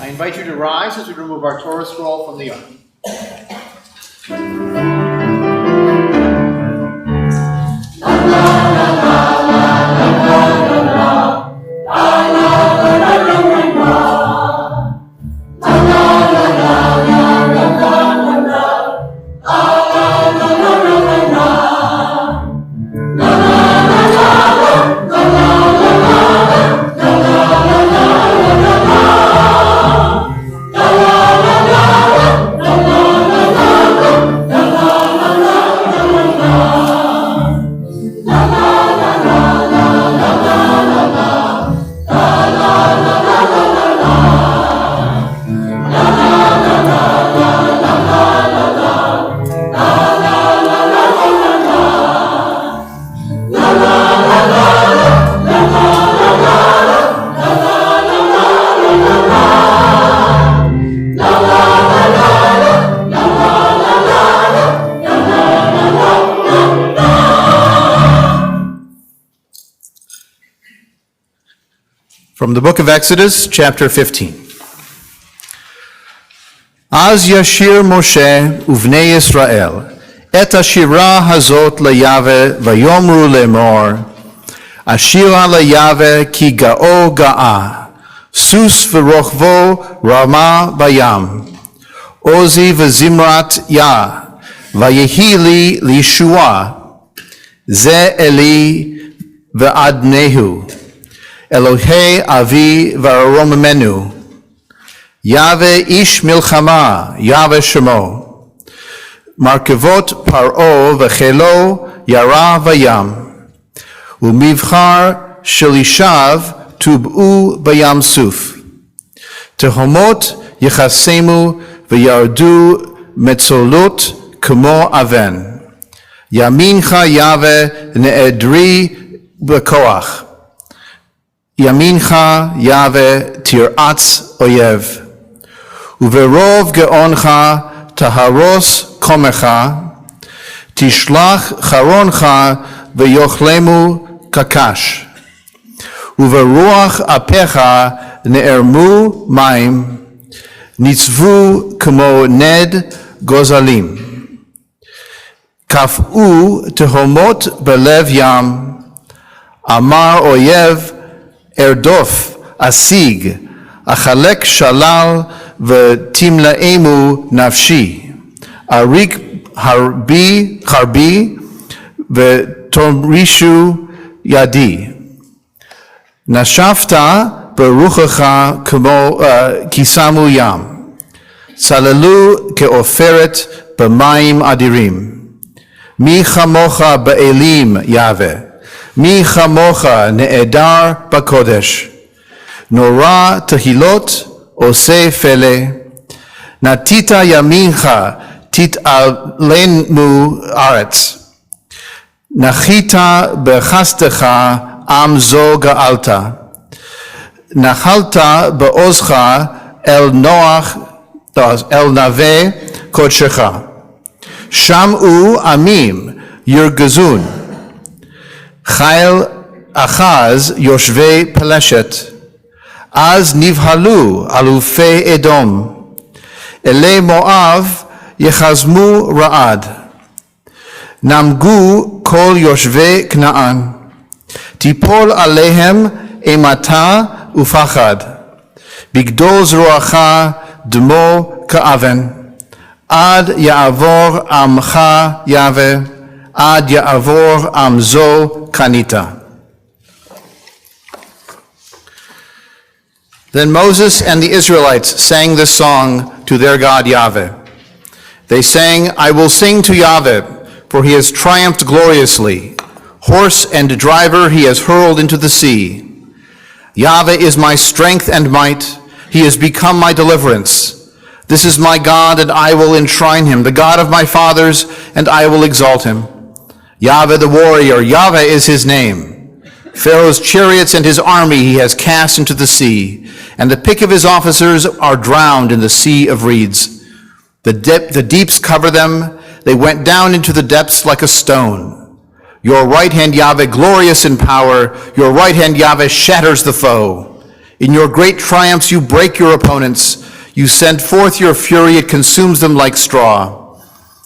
I invite you to rise as we remove our Torah scroll from the ark. From the book of Exodus, chapter 15. Az yashir Moshe uvnei Yisrael et hashira hazot leyave vayomru lemor ashira leyave ki ga'o ga'a sus v'rochvo rama bayam ozi v'zimrat ya vayehi li lishua ze eli v'adnehu Elohei avi v'aromemenu Yahweh ish milchama Yahweh shemo Markevot paro v'chelo yara vayam Umivchar shelishav tub'u bayam suf Tehomot yichasemu v'yardu metzolot kemo aven Yamincha Yahweh ne'edri b'koach Yamincha Yahweh tir'atz oyev, uverov ge'oncha taharos komecha, tishlach charoncha v'yochlemu kakash, uveruach apecha ne'ermu maim, nitzvu kemo ned gozalim, kaf'u tehomot belev yam, amar oyev Erdof, Asig, Achalek Shalal, V'timlaemu Nafshi, Arik Harbi, V'tomrishu Yadi. Nashafta Beruchacha Kisamu Yam, Salalu Keoferet B'mayim Adirim, Mi Chamocha Ba'elim Yahweh, Mi chamocha ne'edar b'kodesh, Nora tehilot ose fele, Natita yamincha tit'alenu aretz, Nachita b'chastecha am zo ga'alta, Nachalta ba'ozcha el noach, el nave kodshecha, Sham'u amim yirgazun, Chayil achaz yoshvei peleshet, az nivhalu alufei Edom, ele Moav yechazmu ra'ad, namgu kol yoshvei Kna'an, tipol alehem emata ufachad, bigdol zroacha dmo ka'aven, ad ya'avor amcha Yahweh, Ad ya'avor amzo kanita. Then Moses and the Israelites sang this song to their God Yahweh. They sang, I will sing to Yahweh, for he has triumphed gloriously. Horse and driver he has hurled into the sea. Yahweh is my strength and might. He has become my deliverance. This is my God, and I will enshrine him, the God of my fathers, and I will exalt him. Yahweh the warrior, Yahweh is his name. Pharaoh's chariots and his army he has cast into the sea, and the pick of his officers are drowned in the sea of reeds. The deeps cover them, they went down into the depths like a stone. Your right hand, Yahweh, glorious in power, your right hand, Yahweh, shatters the foe. In your great triumphs, you break your opponents. You send forth your fury, it consumes them like straw.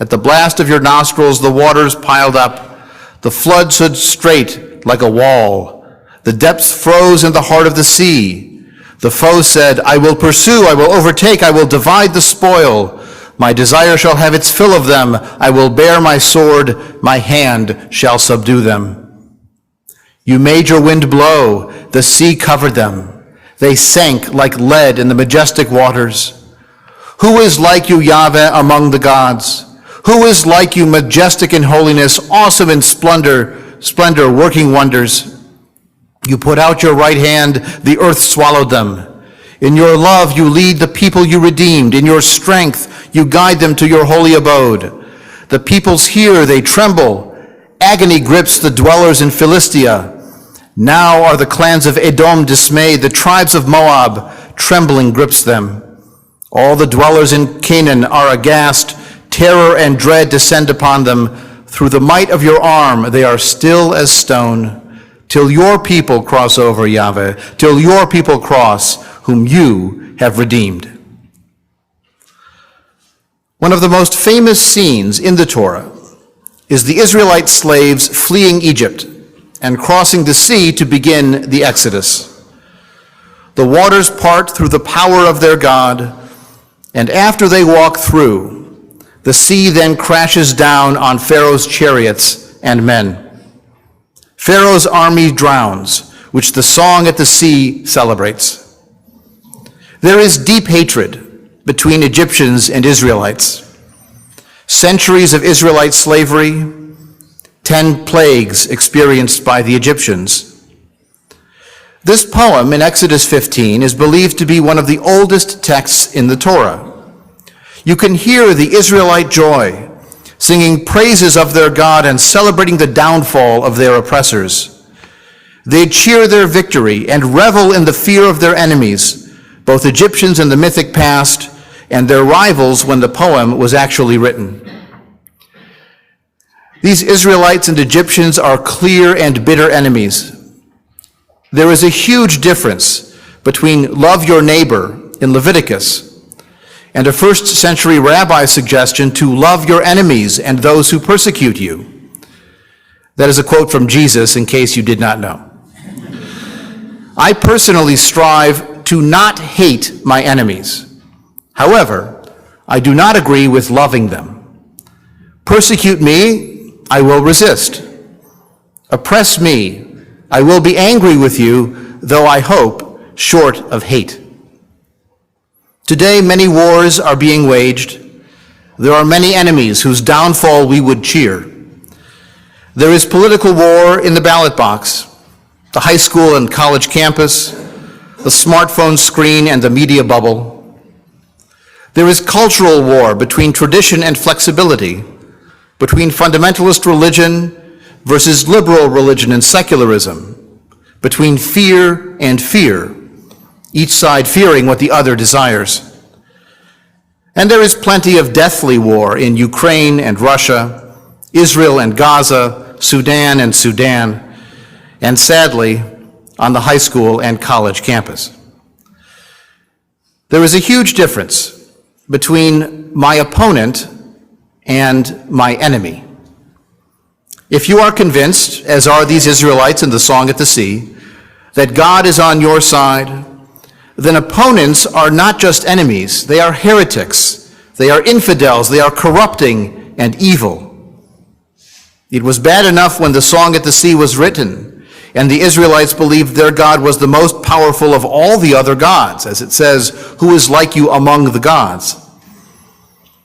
At the blast of your nostrils, the waters piled up. The flood stood straight like a wall. The depths froze in the heart of the sea. The foe said, I will pursue, I will overtake, I will divide the spoil. My desire shall have its fill of them. I will bear my sword, my hand shall subdue them. You made your wind blow, the sea covered them. They sank like lead in the majestic waters. Who is like you, Yahweh, among the gods? Who is like you, majestic in holiness, awesome in splendor, working wonders? You put out your right hand, the earth swallowed them. In your love you lead the people you redeemed. In your strength you guide them to your holy abode. The peoples hear, they tremble. Agony grips the dwellers in Philistia. Now are the clans of Edom dismayed, the tribes of Moab, trembling grips them. All the dwellers in Canaan are aghast, terror and dread descend upon them. Through the might of your arm they are still as stone, till your people cross over, Yahweh, till your people cross, whom you have redeemed. One of the most famous scenes in the Torah is the Israelite slaves fleeing Egypt and crossing the sea to begin the Exodus. The waters part through the power of their God, and after they walk through, the sea then crashes down on Pharaoh's chariots and men. Pharaoh's army drowns, which the song at the sea celebrates. There is deep hatred between Egyptians and Israelites. Centuries of Israelite slavery, 10 plagues experienced by the Egyptians. This poem in Exodus 15 is believed to be one of the oldest texts in the Torah. You can hear the Israelite joy, singing praises of their God and celebrating the downfall of their oppressors. They cheer their victory and revel in the fear of their enemies, both Egyptians in the mythic past and their rivals when the poem was actually written. These Israelites and Egyptians are clear and bitter enemies. There is a huge difference between love your neighbor in Leviticus and a first-century rabbi's suggestion to love your enemies and those who persecute you. That is a quote from Jesus, in case you did not know. I personally strive to not hate my enemies. However, I do not agree with loving them. Persecute me, I will resist. Oppress me, I will be angry with you, though I hope short of hate. Today, many wars are being waged. There are many enemies whose downfall we would cheer. There is political war in the ballot box, the high school and college campus, the smartphone screen and the media bubble. There is cultural war between tradition and flexibility, between fundamentalist religion versus liberal religion and secularism, between fear and fear, each side fearing what the other desires. And there is plenty of deathly war in Ukraine and Russia, Israel and Gaza, Sudan and Sudan, and sadly, on the high school and college campus. There is a huge difference between my opponent and my enemy. If you are convinced, as are these Israelites in the Song at the Sea, that God is on your side, then opponents are not just enemies, they are heretics, they are infidels, they are corrupting and evil. It was bad enough when the Song at the Sea was written, and the Israelites believed their God was the most powerful of all the other gods, as it says, who is like you among the gods.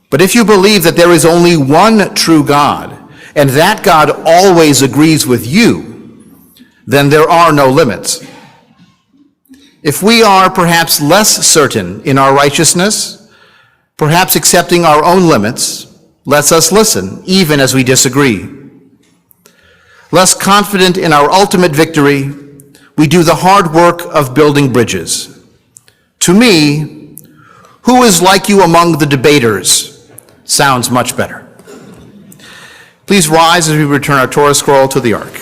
But if you believe that there is only one true God, and that God always agrees with you, then there are no limits. If we are perhaps less certain in our righteousness, perhaps accepting our own limits, let us listen, even as we disagree. Less confident in our ultimate victory, we do the hard work of building bridges. To me, who is like you among the debaters sounds much better. Please rise as we return our Torah scroll to the Ark.